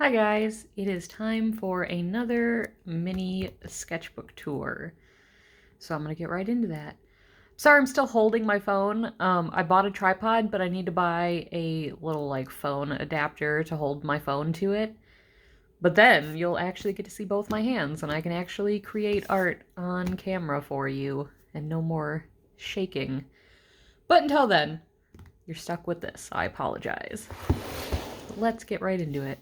Hi guys, it is time for another mini sketchbook tour. So I'm gonna get right into that. Sorry, I'm still holding my phone. I bought a tripod, but I need to buy a little phone adapter to hold my phone to it. But then you'll actually get to see both my hands and I can actually create art on camera for you and no more shaking. But until then, you're stuck with this. I apologize. Let's get right into it.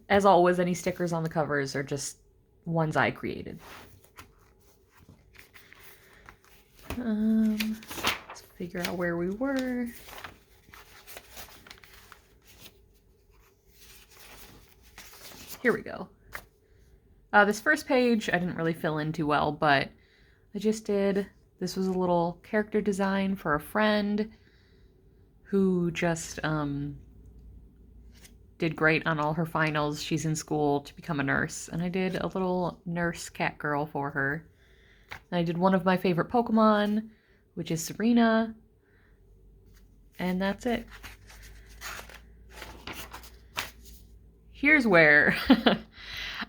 As always, any stickers on the covers are just ones I created. Let's figure out where we were. Here we go. This first page I didn't really fill in too well, but I just did. This was a little character design for a friend who just did great on all her finals. She's in school to become a nurse, and I did a little nurse cat girl for her. And I did one of my favorite Pokemon, which is Serena, and that's it. Here's where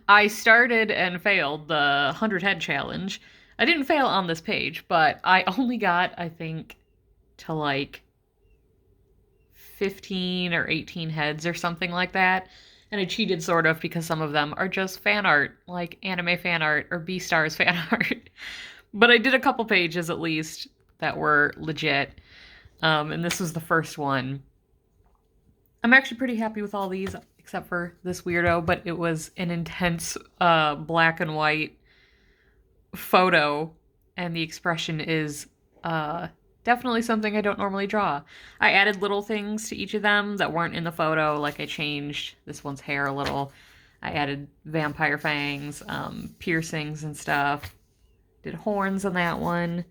I started and failed the 100 head challenge. I didn't fail on this page, but I only got, I think, to 15 or 18 heads or something like that. And I cheated sort of because some of them are just fan art, like anime fan art or Beastars fan art. But I did a couple pages at least that were legit. And this was the first one. I'm actually pretty happy with all these, except for this weirdo, but it was an intense black and white photo, and the expression is definitely something I don't normally draw. I added little things to each of them that weren't in the photo, like I changed this one's hair a little. I added vampire fangs, piercings and stuff. Did horns on that one.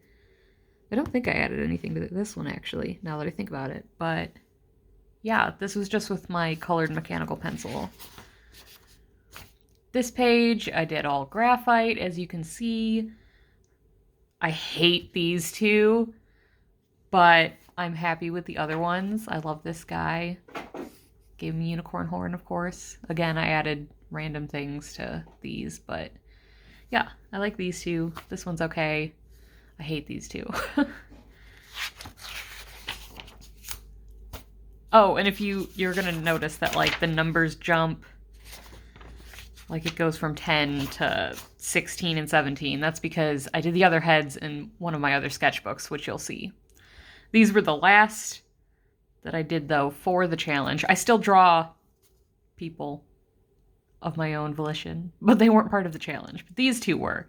I don't think I added anything to this one, actually, now that I think about it. But yeah, this was just with my colored mechanical pencil. This page, I did all graphite, as you can see. I hate these two, but I'm happy with the other ones. I love this guy. Gave him a unicorn horn, of course. Again, I added random things to these, but yeah, I like these two. This one's okay. I hate these two. Oh, and if you're gonna notice that the numbers jump, it goes from 10 to 16 and 17. That's because I did the other heads in one of my other sketchbooks, which you'll see. These were the last that I did, though, for the challenge. I still draw people of my own volition, but they weren't part of the challenge. But these two were.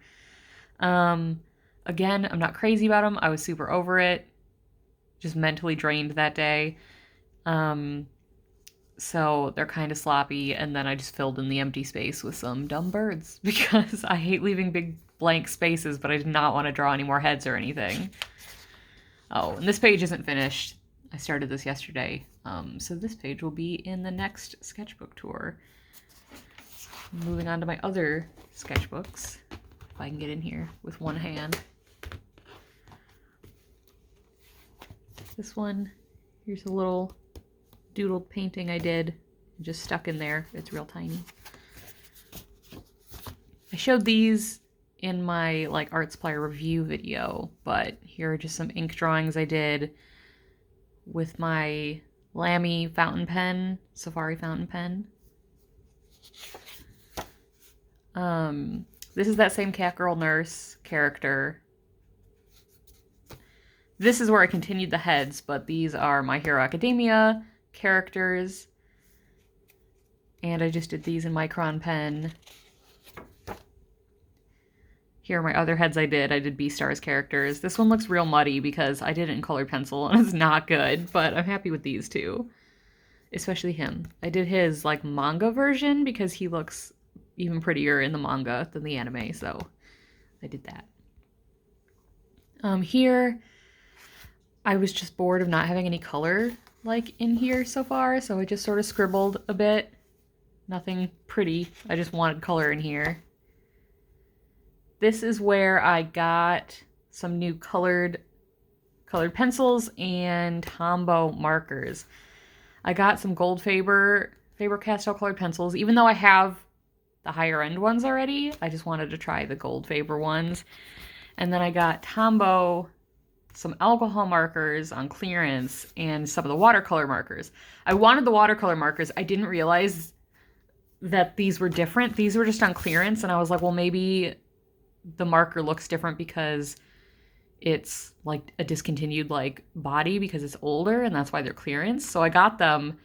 Again, I'm not crazy about them. I was super over it. Just mentally drained that day. So they're kind of sloppy, and then I just filled in the empty space with some dumb birds because I hate leaving big blank spaces, but I did not want to draw any more heads or anything. Oh, and this page isn't finished. I started this yesterday, so this page will be in the next sketchbook tour. Moving on to my other sketchbooks, if I can get in here with one hand. This one, here's a little doodled painting I did, just stuck in there. It's real tiny. I showed these in my art supply review video, but here are just some ink drawings I did with my Lamy fountain pen, Safari fountain pen. This is that same cat girl nurse character. This is where I continued the heads, but these are My Hero Academia characters. And I just did these in Micron pen. Here are my other heads I did. I did Beastars characters. This one looks real muddy because I did it in colored pencil and it's not good, but I'm happy with these two. Especially him. I did his manga version because he looks even prettier in the manga than the anime, so I did that. Here, I was just bored of not having any color in here so far, so I just sort of scribbled a bit. Nothing pretty. I just wanted color in here. This is where I got some new colored pencils and Tombow markers. I got some Goldfaber Faber-Castell colored pencils. Even though I have the higher end ones already, I just wanted to try the gold Faber ones. And then I got Tombow some alcohol markers on clearance and some of the watercolor markers. I wanted the watercolor markers. I didn't realize that these were different. These were just on clearance, and I was like, well, maybe the marker looks different because it's like a discontinued like body because it's older, and that's why they're clearance. So I got them,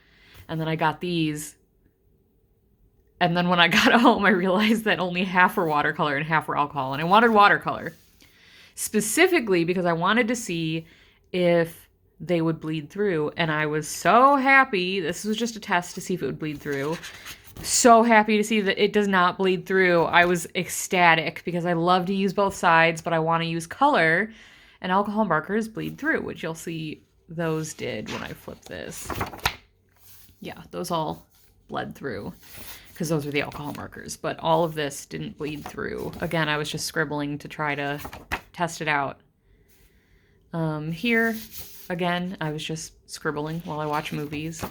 and then I got these. And then when I got home, I realized that only half were watercolor and half were alcohol, and I wanted watercolor. Specifically because I wanted to see if they would bleed through, and I was so happy. This was just a test to see if it would bleed through. So happy to see that it does not bleed through. I was ecstatic because I love to use both sides, but I want to use color, and alcohol markers bleed through, which you'll see those did when I flip this. Yeah, those all bled through because those were the alcohol markers, but all of this didn't bleed through. Again, I was just scribbling to try to test it out. Here, again, I was just scribbling while I watch movies.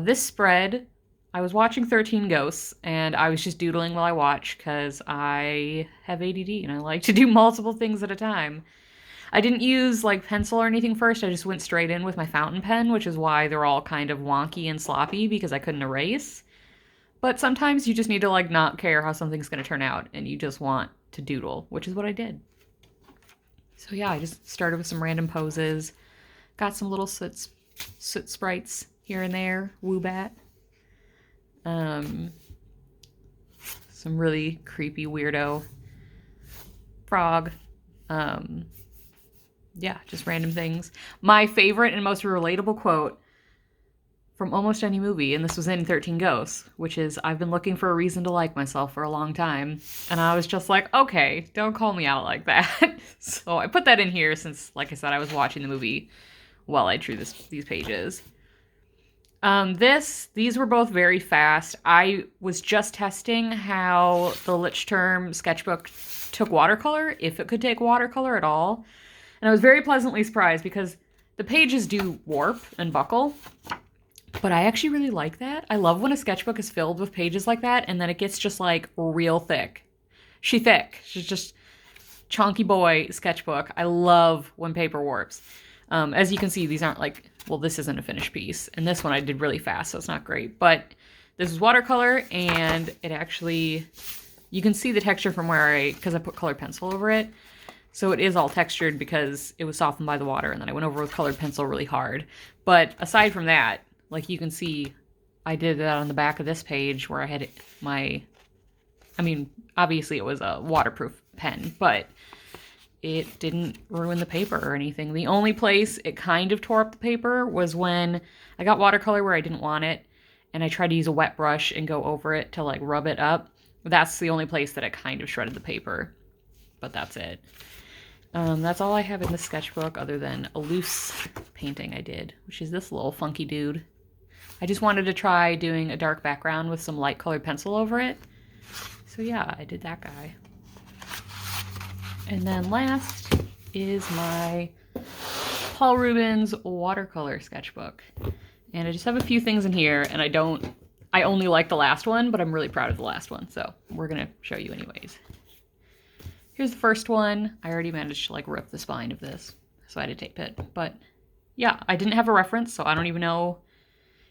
This spread, I was watching 13 Ghosts, and I was just doodling while I watch because I have ADD and I like to do multiple things at a time. I didn't use like pencil or anything first. I just went straight in with my fountain pen, which is why they're all kind of wonky and sloppy because I couldn't erase. But sometimes you just need to like not care how something's going to turn out and you just want to doodle, which is what I did. So yeah, I just started with some random poses, got some little soot sprites here and there, woobat. Some really creepy weirdo frog. Yeah, just random things. My favorite and most relatable quote from almost any movie, and this was in 13 Ghosts, which is, I've been looking for a reason to like myself for a long time. And I was just like, okay, don't call me out like that. So I put that in here since, like I said, I was watching the movie while I drew these pages. These were both very fast. I was just testing how the Lichterm sketchbook took watercolor, if it could take watercolor at all. And I was very pleasantly surprised because the pages do warp and buckle. But I actually really like that. I love when a sketchbook is filled with pages like that and then it gets just like real thick. She's just chunky boy sketchbook. I love when paper warps. As you can see, these aren't like, well, this isn't a finished piece. And this one I did really fast, so it's not great. But this is watercolor and it actually, you can see the texture from because I put colored pencil over it. So it is all textured because it was softened by the water and then I went over with colored pencil really hard. But aside from that, like you can see, I did that on the back of this page where I had obviously it was a waterproof pen, but it didn't ruin the paper or anything. The only place it kind of tore up the paper was when I got watercolor where I didn't want it, and I tried to use a wet brush and go over it to like rub it up. That's the only place that it kind of shredded the paper, but that's it. That's all I have in the sketchbook other than a loose painting I did, which is this little funky dude. I just wanted to try doing a dark background with some light colored pencil over it. So yeah, I did that guy. And then last is my Paul Rubens watercolor sketchbook. And I just have a few things in here, and I only like the last one, but I'm really proud of the last one, so we're gonna show you anyways. Here's the first one. I already managed to like rip the spine of this, so I had to tape it. But yeah, I didn't have a reference, so I don't even know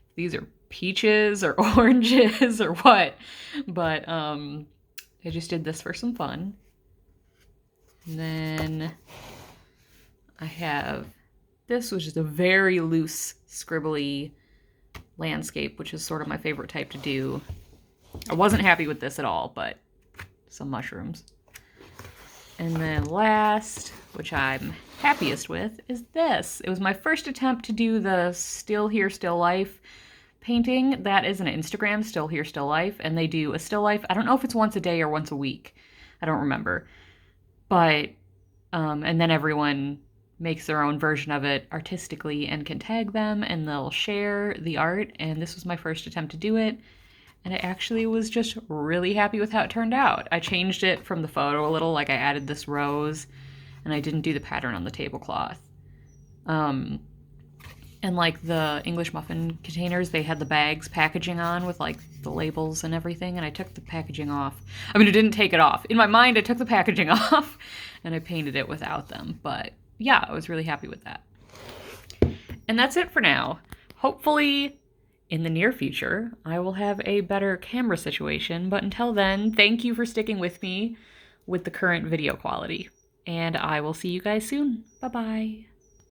if these are peaches or oranges or what. But I just did this for some fun. And then I have this, which is a very loose, scribbly landscape, which is sort of my favorite type to do. I wasn't happy with this at all, but some mushrooms. And then last, which I'm happiest with, is this. It was my first attempt to do the Still Here, Still Life painting. That is an Instagram, Still Here, Still Life, and they do a still life. I don't know if it's once a day or once a week. I don't remember. But, and then everyone makes their own version of it artistically and can tag them and they'll share the art. And this was my first attempt to do it. And I actually was just really happy with how it turned out. I changed it from the photo a little, like I added this rose and I didn't do the pattern on the tablecloth. And like the English muffin containers, they had the bags packaging on with like the labels and everything, and I took the packaging off. I mean, I didn't take it off. In my mind, I took the packaging off and I painted it without them. But yeah, I was really happy with that. And that's it for now. Hopefully, in the near future, I will have a better camera situation. But until then, thank you for sticking with me with the current video quality. And I will see you guys soon. Bye-bye.